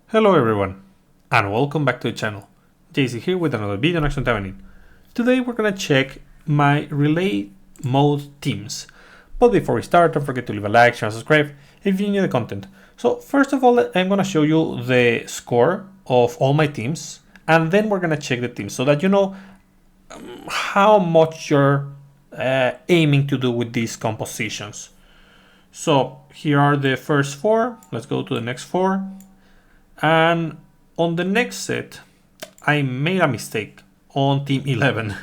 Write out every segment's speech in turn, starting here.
Hello everyone, and welcome back to the channel. JC here with another video on Taimanin. Today we're gonna check my relay mode teams. But before we start, don't forget to leave a like, share, and subscribe if you enjoy the content. So first of all, I'm gonna show you the score of all my teams, and then we're gonna check the teams so that you know how much you're aiming to do with these compositions. So here are the first four. Let's go to the next four. And on the next set, I made a mistake on team 11.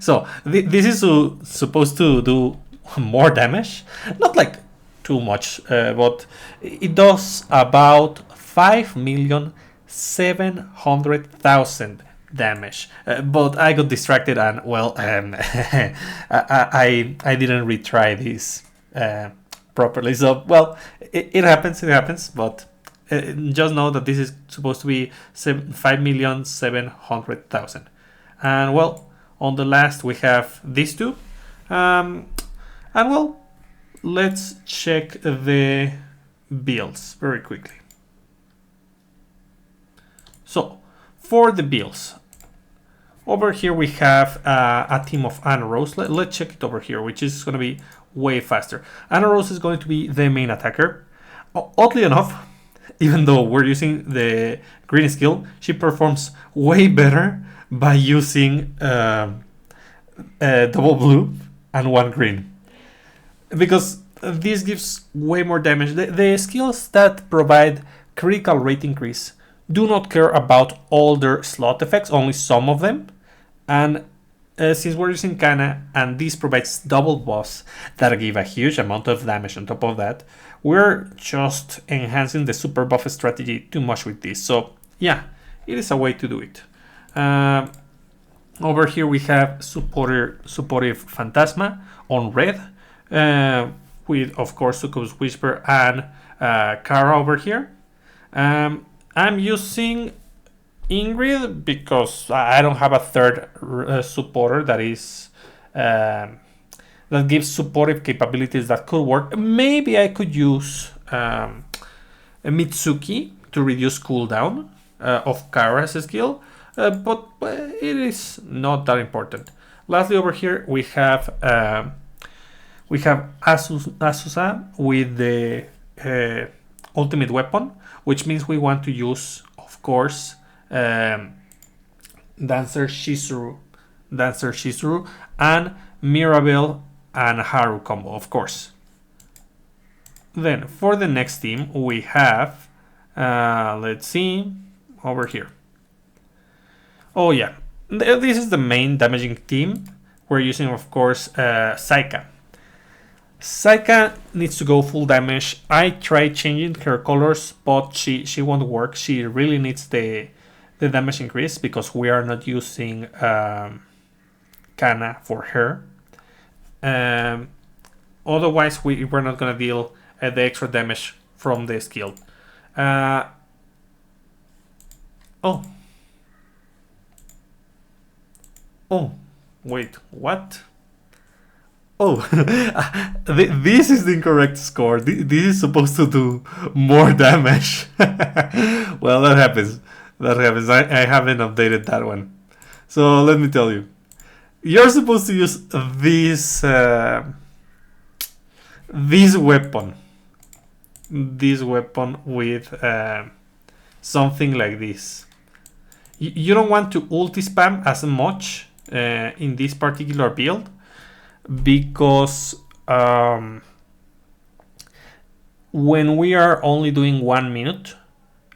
So this is supposed to do more damage. Not like too much, but it does about 5,700,000 damage. But I got distracted and, well, I didn't retry this properly. So, well, it happens, but just know that this is supposed to be 5,700,000. And well, on the last we have these two. And well, let's check the builds very quickly. So for the builds, over here we have a team of Anna Rose. Let's check it over here, which is going to be way faster. Anna Rose is going to be the main attacker. Oddly enough, even though we're using the green skill, she performs way better by using double blue and one green. Because this gives way more damage. The skills that provide critical rate increase do not care about all their slot effects, only some of them. And since we're using Kana and this provides double buffs that give a huge amount of damage on top of that, we're just enhancing the super buff strategy too much with this. So yeah, it is a way to do it. Over here we have supportive Phantasma on red, with of course Succubus Whisper and Kara over here. I'm using Ingrid because I don't have a third supporter that is that gives supportive capabilities that could work. Maybe I could use Mitsuki to reduce cooldown of Kara's skill, but it is not that important. Lastly, over here we have Asusa with the ultimate weapon, which means we want to use, of course, Dancer Shizuru and Mirabelle and Haru combo, of course. Then for the next team we have let's see over here. Oh yeah, this is the main damaging team. We're using, of course, Saika. Saika needs to go full damage. I tried changing her colors, but she won't work. She really needs the damage increase because we are not using Kana for her. Otherwise we're not gonna deal the extra damage from the skill. Oh, wait, what? Oh, this is the incorrect score. This is supposed to do more damage. Well, that happens. I haven't updated that one. So let me tell you. You're supposed to use this weapon. This weapon with something like this. You don't want to ulti spam as much in this particular build, because when we are only doing 1 minute,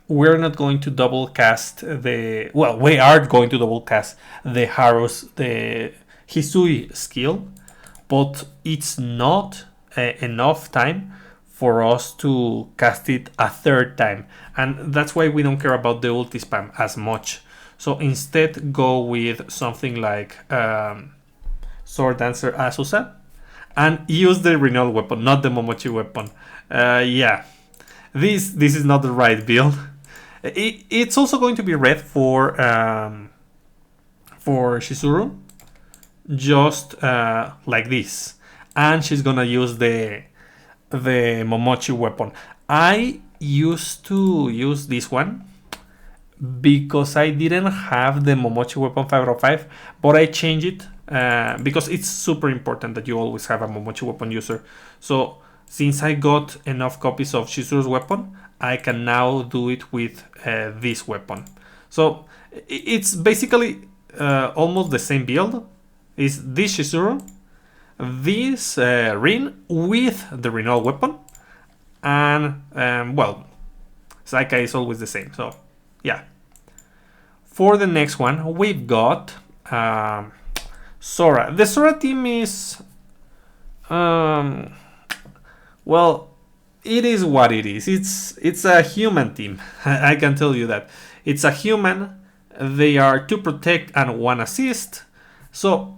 we're not going to double cast we are going to double cast the Hisui skill, but it's not enough time for us to cast it a third time, and that's why we don't care about the ulti spam as much. So instead go with something like Sword Dancer Asusa and use the renewal weapon, not the Momochi weapon. Yeah, this is not the right build. It's also going to be red for Shizuru, just like this, and she's gonna use the Momochi weapon. I used to use this one because I didn't have the Momochi weapon 505, but I changed it because it's super important that you always have a Momochi weapon user. So since I got enough copies of Shizuru's weapon, I can now do it with this weapon. So it's basically almost the same build. It's this Shizuru, this Rin with the Renal weapon, and well, Saika is always the same. So yeah. For the next one, we've got Sora. The Sora team is well, it is what it is. It's a human team. I can tell you that. It's a human. They are 2 protect and 1 assist. So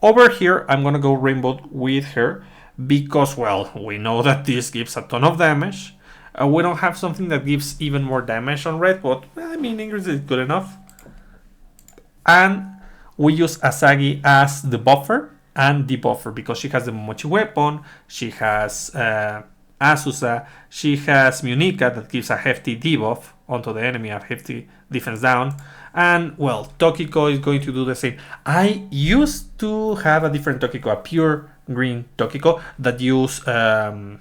over here, I'm gonna go rainbow with her because, well, we know that this gives a ton of damage. We don't have something that gives even more damage on red, but I mean, English is good enough. And we use Asagi as the buffer and debuffer because she has the Momochi weapon, she has Asusa, she has Munika that gives a hefty debuff onto the enemy, a hefty defense down, and well, Tokiko is going to do the same. I used to have a different Tokiko, a pure green Tokiko that use the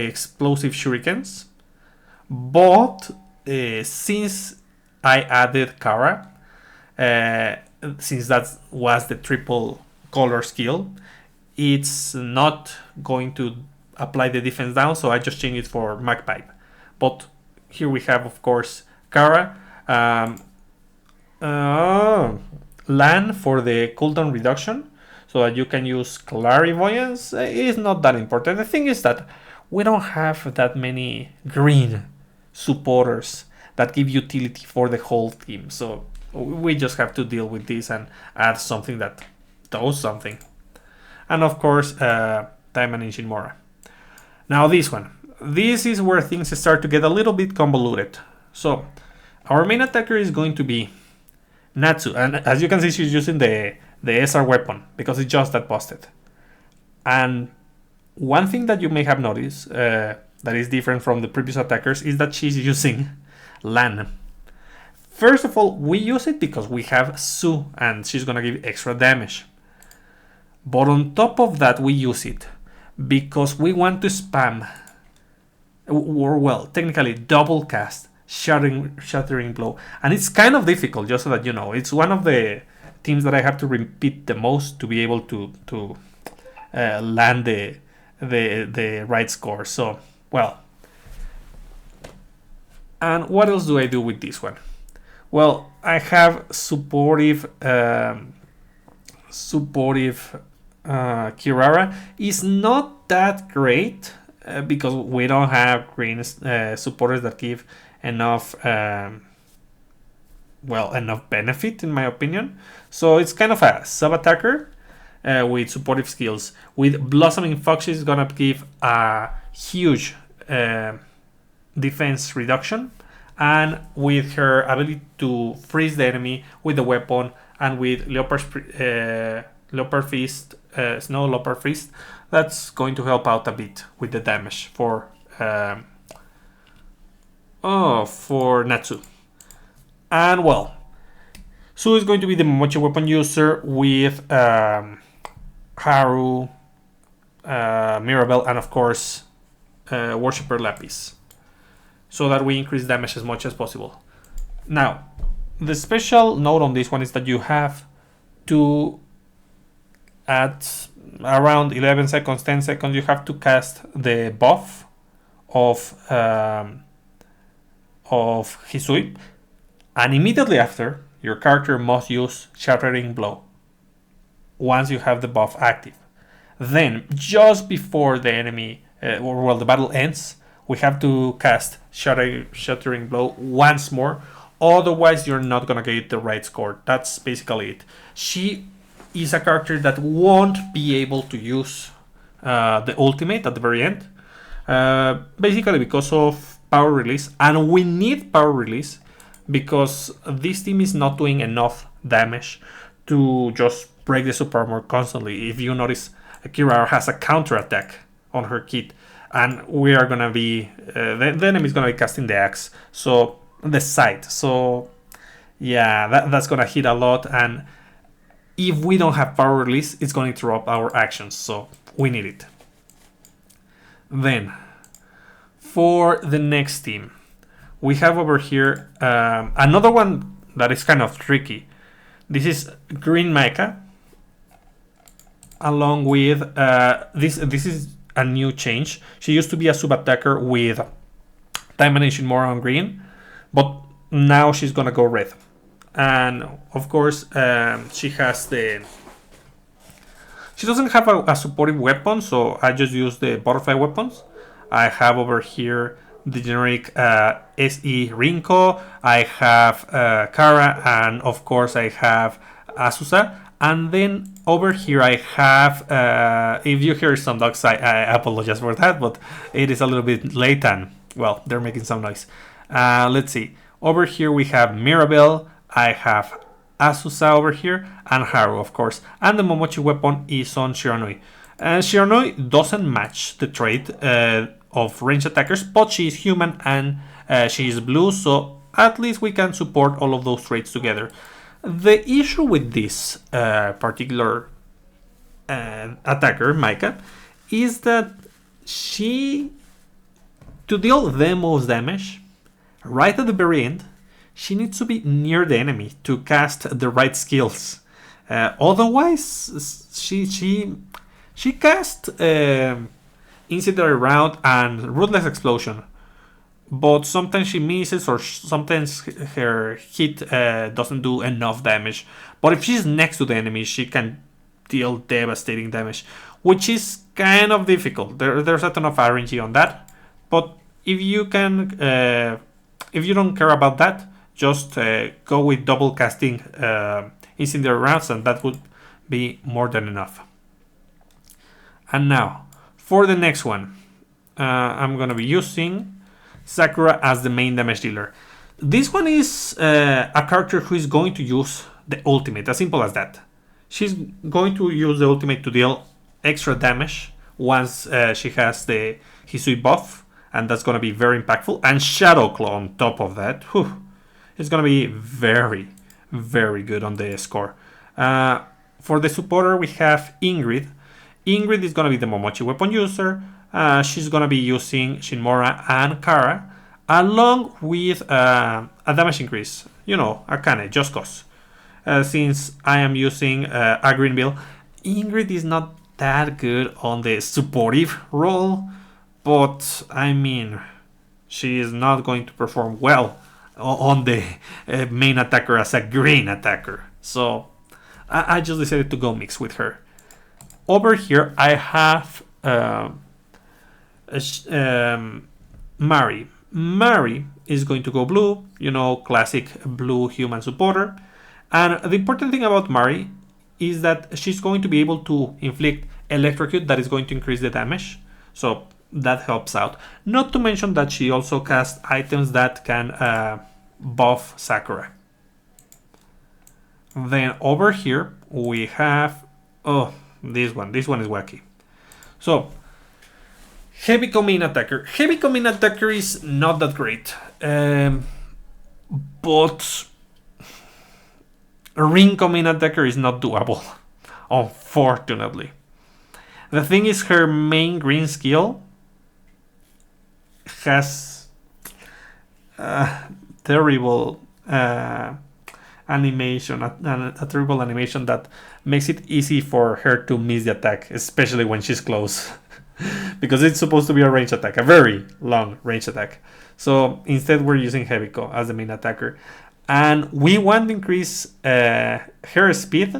explosive shurikens, but since I added Kara, since that was the triple color skill, it's not going to apply the defense down, so I just changed it for Magpie. But here we have, of course, Kara, Lan for the cooldown reduction, so that you can use Clairvoyance. It's not that important. The thing is that we don't have that many green supporters that give utility for the whole team, so we just have to deal with this and add something that does something. And of course, Taimanin Shinmora. Now this one. This is where things start to get a little bit convoluted. So our main attacker is going to be Natsu, and as you can see, she's using the SR weapon because it's just that busted. And one thing that you may have noticed that is different from the previous attackers is that she's using Lan. First of all, we use it because we have Su and she's gonna give extra damage. But on top of that, we use it because we want to spam, or well, technically double cast Shattering Blow. And it's kind of difficult, just so that you know. It's one of the teams that I have to repeat the most to be able to land the right score. So, well. And what else do I do with this one? Well, I have supportive Kirara. Is not that great because we don't have green supporters that give enough enough benefit, in my opinion. So it's kind of a sub-attacker with supportive skills. With Blossoming Fox, is gonna give a huge defense reduction, and with her ability to freeze the enemy with the weapon, and with Leopard Fist, Snow Leopard Fist, that's going to help out a bit with the damage for Natsu. And well, Su is going to be the Momochi weapon user with Haru, Mirabelle, and of course Worshipper Lapis, so that we increase damage as much as possible. Now, the special note on this one is that you have to, at around 11 seconds, 10 seconds, you have to cast the buff of Hisui, and immediately after, your character must use Shattering Blow once you have the buff active. Then, just before the enemy, the battle ends, we have to cast Shattering Blow once more. Otherwise, you're not gonna get the right score. That's basically it. She is a character that won't be able to use the ultimate at the very end, basically because of power release, and we need power release because this team is not doing enough damage to just break the super armor constantly. If you notice, Kirara has a counter attack on her kit, and we are gonna be the enemy is gonna be casting the axe, so the side. So yeah, that's gonna hit a lot, and if we don't have power release, it's gonna interrupt our actions, so we need it. Then for the next team, we have over here another one that is kind of tricky. This is Green Mecha, along with this is a new change. She used to be a sub attacker with Taimanin more on green, but now she's gonna go red. And of course, she doesn't have a supportive weapon, so I just use the butterfly weapons. I have over here the generic SE Rinko, I have Kara, and of course I have Asusa. And then over here I have, if you hear some dogs, I apologize for that, but it is a little bit late and, well, they're making some noise. Let's see. Over here we have Mirabelle, I have Asusa over here, and Haru, of course. And the Momochi weapon is on Shiranui. Shiranui doesn't match the trait of ranged attackers, but she is human and she is blue, so at least we can support all of those traits together. The issue with this particular attacker, Maika, is that she, to deal the most damage, right at the very end, she needs to be near the enemy to cast the right skills. Otherwise, she cast Incendiary Round and Ruthless Explosion, but sometimes she misses, or sometimes her hit doesn't do enough damage. But if she's next to the enemy, she can deal devastating damage, which is kind of difficult. There's a ton of RNG on that, but if you don't care about that, just go with double casting Incendiary Rounds, and that would be more than enough. And now, for the next one, I'm going to be using Sakura as the main damage dealer. This one is a character who is going to use the ultimate, as simple as that. She's going to use the ultimate to deal extra damage once she has the Hisui buff, and that's going to be very impactful. And Shadow Claw on top of that, it's going to be very, very good on the score. For the supporter, we have Ingrid. Ingrid is going to be the Momochi weapon user. She's going to be using Shinmora and Kara, along with a damage increase. Akane, just cause. Since I am using a green build, Ingrid is not that good on the supportive role, but I mean, she is not going to perform well on the main attacker as a green attacker. So I just decided to go mix with her. Over here, I have Mari. Mari is going to go blue, classic blue human supporter. And the important thing about Mari is that she's going to be able to inflict electrocute that is going to increase the damage. So that helps out. Not to mention that she also casts items that can buff Sakura. Then over here we have this one is wacky. So Heaviko main attacker. Heaviko main attacker is not that great, but Rinko main attacker is not doable, unfortunately. The thing is, her main green skill has terrible animation, a terrible animation that makes it easy for her to miss the attack, especially when she's close. Because it's supposed to be a range attack, a very long range attack. So instead we're using Heaviko as the main attacker. And we want to increase her speed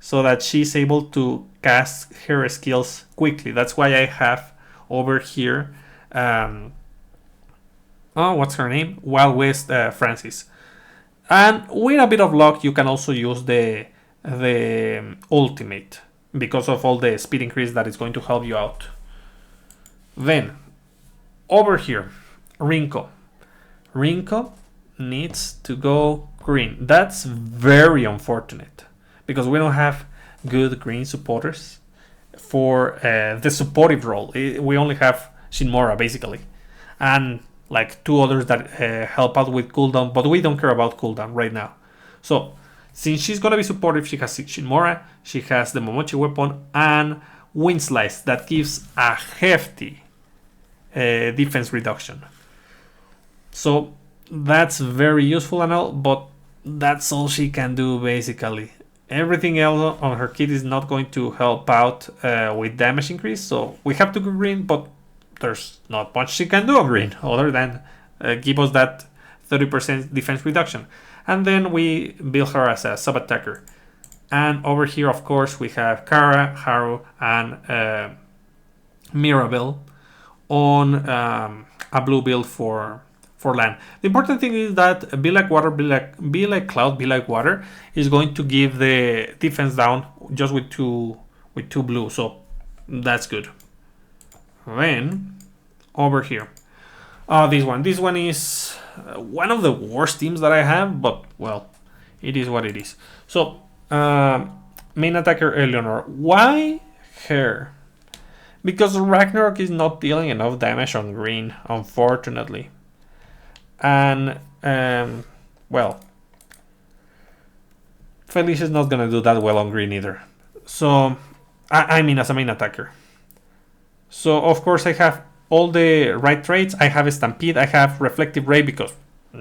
so that she's able to cast her skills quickly. That's why I have over here, what's her name? Wild West Francis. And with a bit of luck, you can also use the ultimate because of all the speed increase that is going to help you out. Then, over here, Rinko. Rinko needs to go green. That's very unfortunate because we don't have good green supporters for the supportive role. We only have Shinmora, basically. And like 2 others that help out with cooldown, but we don't care about cooldown right now. So since she's gonna be supportive, she has Shinmora, she has the Momochi weapon, and Wind Slice that gives a hefty defense reduction. So that's very useful and all, but that's all she can do basically. Everything else on her kit is not going to help out with damage increase, so we have to go green, but there's not much she can do on green other than give us that 30% defense reduction. And then we build her as a sub-attacker. And over here, of course, we have Kara, Haru, and Mirabelle on a blue build for land. The important thing is that Be Like Water, Be Like Cloud, Be Like Water is going to give the defense down just with two blue, so that's good. Then over here, this one is one of the worst teams that I have, but well, it is what it is. So main attacker Eleonor. Why her? Because Ragnarok is not dealing enough damage on green, unfortunately. And well, Felicia is not gonna do that well on green either. So I mean, as a main attacker. So of course I have all the right traits. I have Stampede, I have Reflective Ray because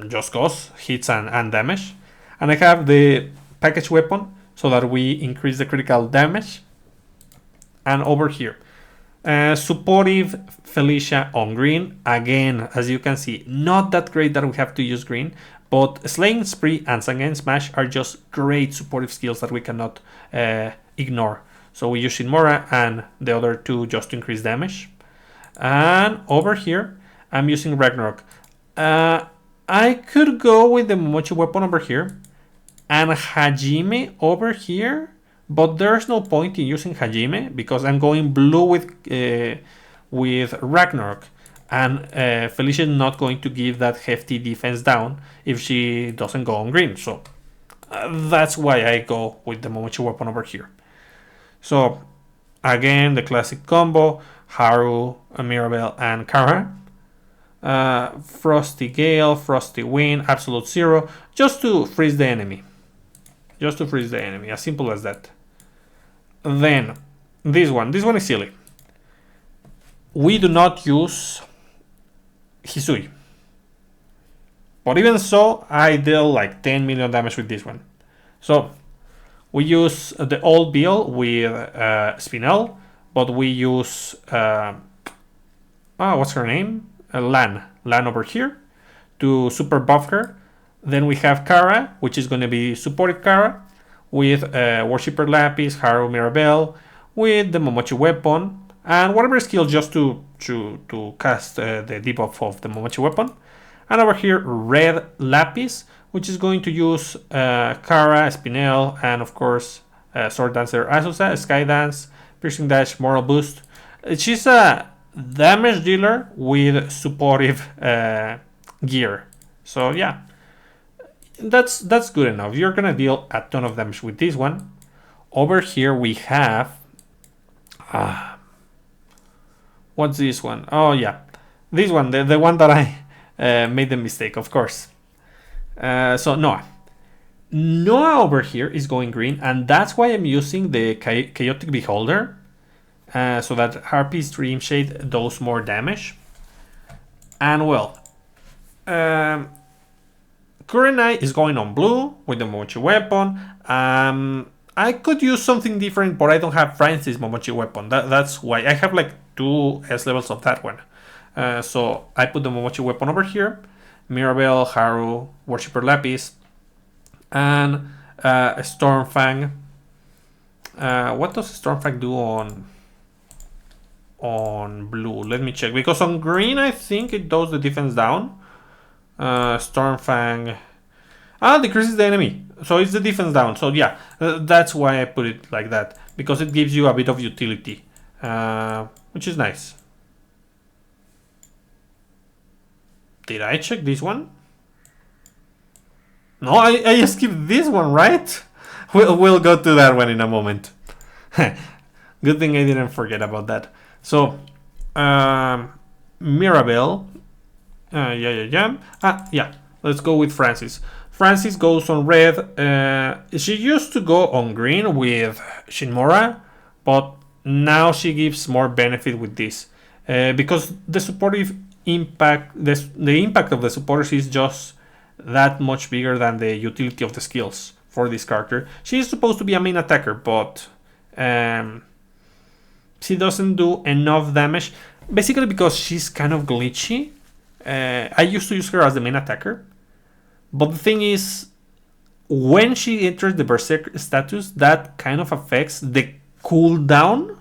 just cause hits and damage, and I have the package weapon so that we increase the critical damage. And over here, supportive Felicia on green. Again, as you can see, not that great that we have to use green, but Slaying Spree and Sangen Smash are just great supportive skills that we cannot ignore. So we use Shinmora and the other two just to increase damage. And over here, I'm using Ragnarok. I could go with the Momochi weapon over here and Hajime over here, but there's no point in using Hajime because I'm going blue with Ragnarok, and Felicia is not going to give that hefty defense down if she doesn't go on green. So that's why I go with the Momochi weapon over here. So again, the classic combo: Haru, Mirabelle, and Kara. Frosty Gale, Frosty Wind, Absolute Zero, just to freeze the enemy. As simple as that. Then this one is silly. We do not use Hisui, but even so, I deal like 10 million damage with this one. So we use the old Beal with Spinel, but we use what's her name? Lan over here to super buff her. Then we have Kara, which is going to be supported Kara with Worshipper Lapis, Haru, Mirabelle, with the Momochi weapon, and whatever skill just to cast the debuff of the Momochi weapon. And over here, Red Lapis, which is going to use Kara, Spinel, and of course Sword Dancer Asusa, Sky Dance, Piercing Dash, Moral Boost. She's a damage dealer with supportive gear. So yeah, that's good enough. You're gonna deal a ton of damage with this one. Over here we have what's this one? Oh yeah, this one, the one that I made the mistake, of course. So Noah over here is going green, and that's why I'm using the Chaotic Beholder, so that Harpy's Dream Shade does more damage. And well, Kurenai is going on blue with the Momochi weapon. I could use something different, but I don't have Francis Momochi weapon. That's why I have like 2 S levels of that one. So I put the Momochi weapon over here. Mirabelle, Haru, Worshipper Lapis, and Stormfang. What does Stormfang do on blue? Let me check, because on green I think it does the defense down. Stormfang decreases the enemy, so it's the defense down. So yeah, that's why I put it like that, because it gives you a bit of utility, which is nice. Did I check this one? No, I just skipped this one, right? We'll go to that one in a moment. Good thing I didn't forget about that. So, Mirabelle Yeah. Let's go with Francis. Francis goes on red. She used to go on green with Shinmura, but now she gives more benefit with this because the supportive impact, the impact of the supporters is just that much bigger than the utility of the skills for this character. She is supposed to be a main attacker, but she doesn't do enough damage, basically because she's kind of glitchy. I used to use her as the main attacker, but the thing is, when she enters the Berserker status, that kind of affects the cooldown.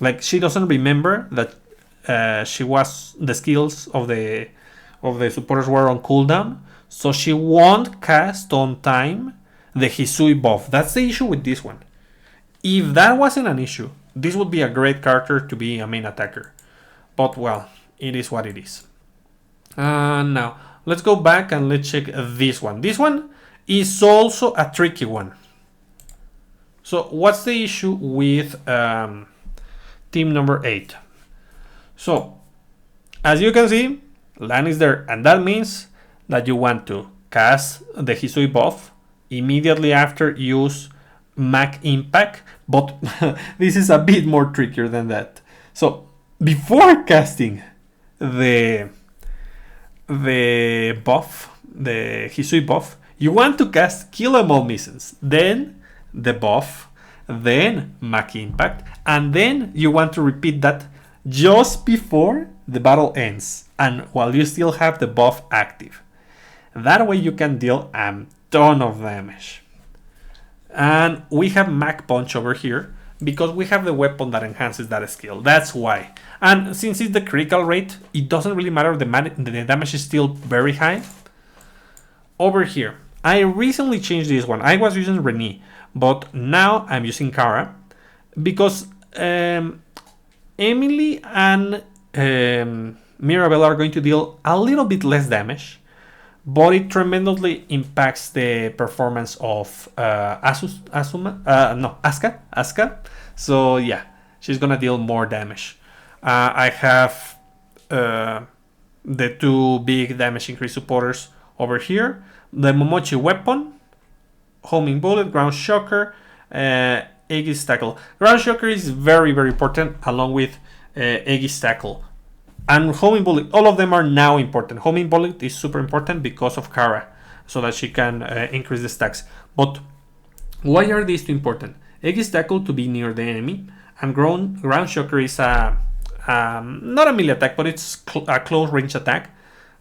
Like, she doesn't remember that the skills of the supporters were on cooldown, so she won't cast on time the Hisui buff. That's the issue with this one. If that wasn't an issue, this would be a great character to be a main attacker. But well, it is what it is. Now, let's go back and let's check this one. This one is also a tricky one. So what's the issue with team number 8? So, as you can see, Lan is there, and that means that you want to cast the Hisui buff immediately after use Mac Impact, but this is a bit more trickier than that. So, before casting the buff, the Hisui buff, you want to cast Kill 'Em All Missions, then the buff, then Mac Impact, and then you want to repeat that just before the battle ends and while you still have the buff active. That way you can deal a ton of damage. And we have Mac Punch over here because we have the weapon that enhances that skill. That's why. And since it's the critical rate, it doesn't really matter. The damage is still very high. Over here, I recently changed this one. I was using Renee, but now I'm using Kara because Emily and Mirabelle are going to deal a little bit less damage, but it tremendously impacts the performance of Asuka. So yeah, she's gonna deal more damage. I have the two big damage increase supporters over here. The Momochi weapon, homing bullet, ground shocker, Aegis tackle. Ground shocker is very, very important along with Aegis tackle. And homing bullet, all of them are now important. Homing bullet is super important because of Kara, so that she can increase the stacks. But why are these two important? Aegis tackle to be near the enemy, and ground shocker is not a melee attack, but it's a close range attack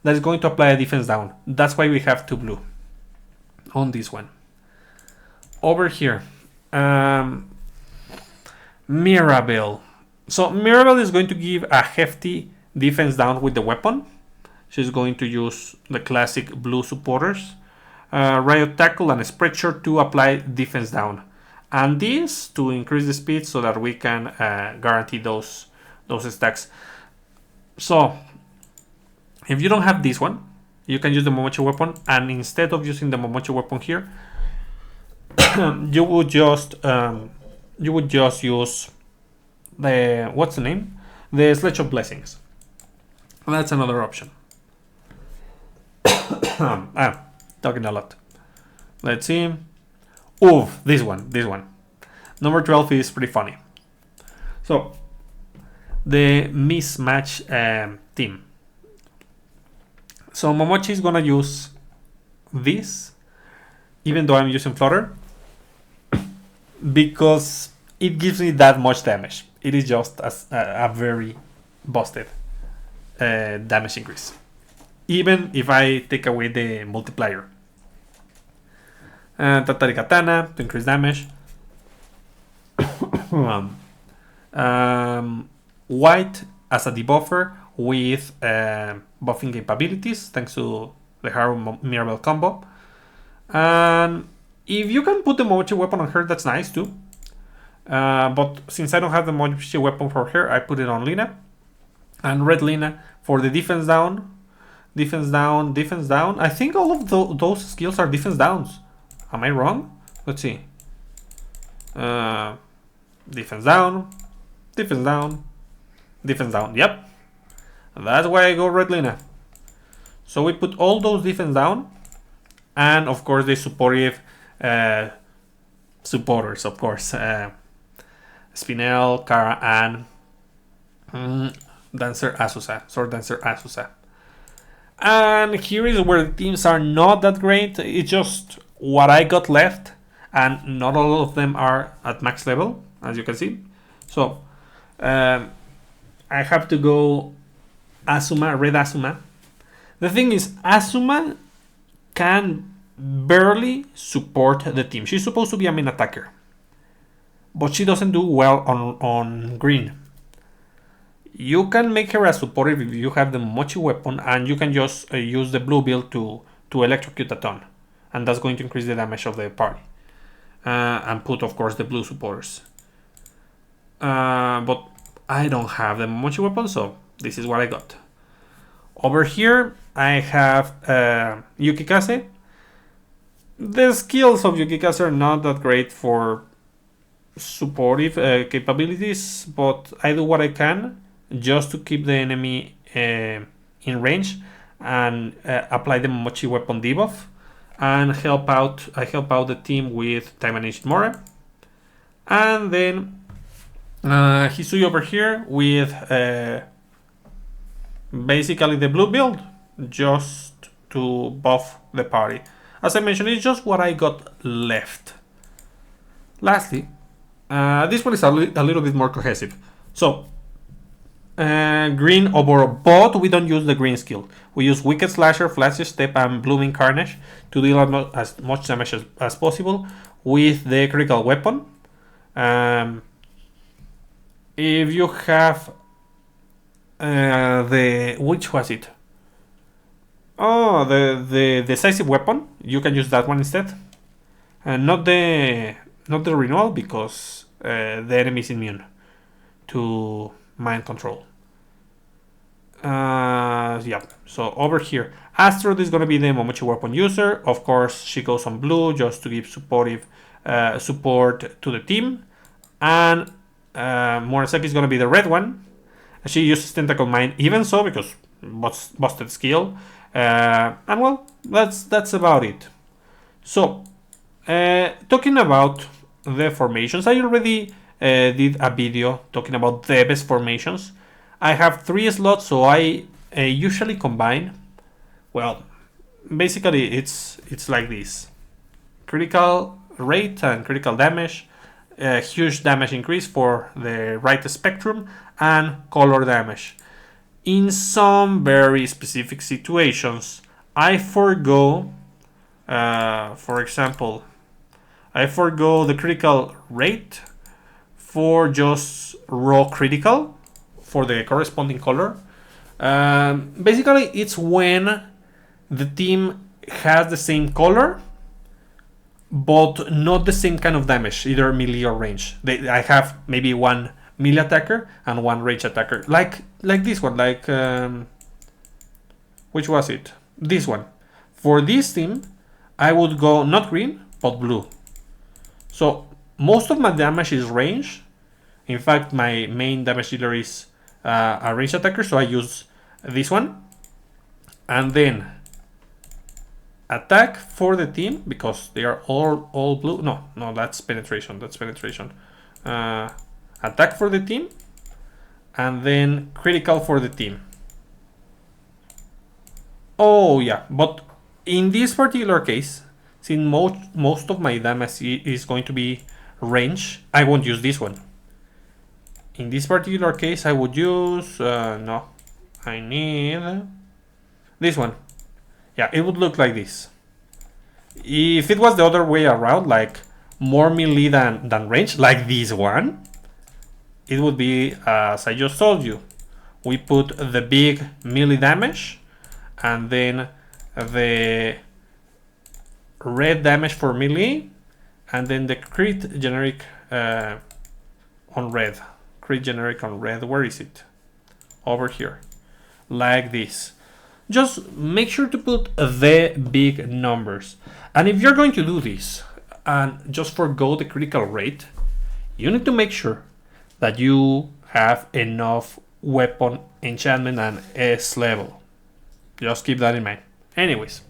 that is going to apply a defense down. That's why we have 2 blue on this one. Over here, Mirabelle. So Mirabelle is going to give a hefty defense down with the weapon. She's going to use the classic blue supporters, riot tackle and spread shot to apply defense down, and this to increase the speed so that we can guarantee those stacks. So if you don't have this one, you can use the Momochi weapon, and instead of using the Momochi weapon here, you would just use the, what's the name? The Sledge of Blessings. That's another option. Talking a lot. Let's see. Oof, this one. Number 12 is pretty funny. So, the mismatch team. So Momochi is gonna use this, even though I'm using Flutter, because it gives me that much damage. It is just a very busted damage increase, even if I take away the multiplier. Tatari Katana to increase damage. White as a debuffer with buffing capabilities thanks to the Haru Mirabelle combo. And if you can put the Momochi weapon on her, that's nice too. But since I don't have the Momochi weapon for her, I put it on Lina. And Red Lina for the defense down. I think all of those skills are defense downs. Am I wrong? Let's see. Defense down. Yep. That's why I go Red Lina. So we put all those defense down, and of course the supportive supporters, of course, Spinel, Kara, and Dancer Azusa, Sword Dancer Azusa. And here is where the teams are not that great. It's just what I got left, and not all of them are at max level, as you can see. So I have to go Asuma, Red Asuma. The thing is, Asuma can barely support the team. She's supposed to be a main attacker, but she doesn't do well on green. You can make her a supportive if you have the Mochi weapon, and you can just use the blue build to electrocute a ton, and that's going to increase the damage of the party. And put, of course, the blue supporters. But I don't have the Mochi weapon, so this is what I got. Over here, I have Yukikase. The skills of Yukikase are not that great for supportive capabilities, but I do what I can just to keep the enemy in range and apply the Mochi weapon debuff and help out. I help out the team with Taimanin More, and then Hisui over here with basically the blue build just to buff the party. As I mentioned, it's just what I got left. Lastly, this one is a little bit more cohesive. So green over both, we don't use the green skill. We use Wicked Slasher, Flashy Step, and Blooming Carnage to deal as much damage as possible with the critical weapon. If you have which was it? Oh, the decisive weapon, you can use that one instead, and not the renewal, because the enemy is immune to mind control. Yeah, so over here, Astro is going to be the Momochi weapon user. Of course, she goes on blue just to give supportive support to the team. And Murasaki is going to be the red one. She uses Tentacle Mine even so, because busted skill. And well, that's about it. So, talking about the formations, I already did a video talking about the best formations. I have 3 slots, so I usually combine. Well, basically it's like this: critical rate and critical damage, huge damage increase for the right spectrum, and color damage. In some very specific situations, I forgo, for example, I forgo the critical rate for just raw critical for the corresponding color. Basically, it's when the team has the same color, but not the same kind of damage, either melee or range. I have maybe one melee attacker and one range attacker, like this one, which was it? This one. For this team, I would go not green but blue. So most of my damage is range. In fact, my main damage dealer is a range attacker, so I use this one. And then attack for the team, because they are all blue. No, that's penetration. Attack for the team, and then critical for the team. Oh yeah, but in this particular case, since most of my damage is going to be range, I won't use this one. In this particular case, I would use no, I need this one. Yeah, it would look like this. If it was the other way around, like more melee than range, like this one, it would be as I just told you. We put the big melee damage, and then the red damage for melee, and then the crit generic on red. Crit generic on red. Where is it? Over here. Like this. Just make sure to put the big numbers. And if you're going to do this and just forgo the critical rate, you need to make sure that you have enough weapon enchantment and S level. Just keep that in mind. Anyways,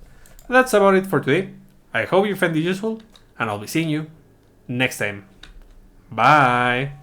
that's about it for today. I hope you found it useful, and I'll be seeing you next time. Bye!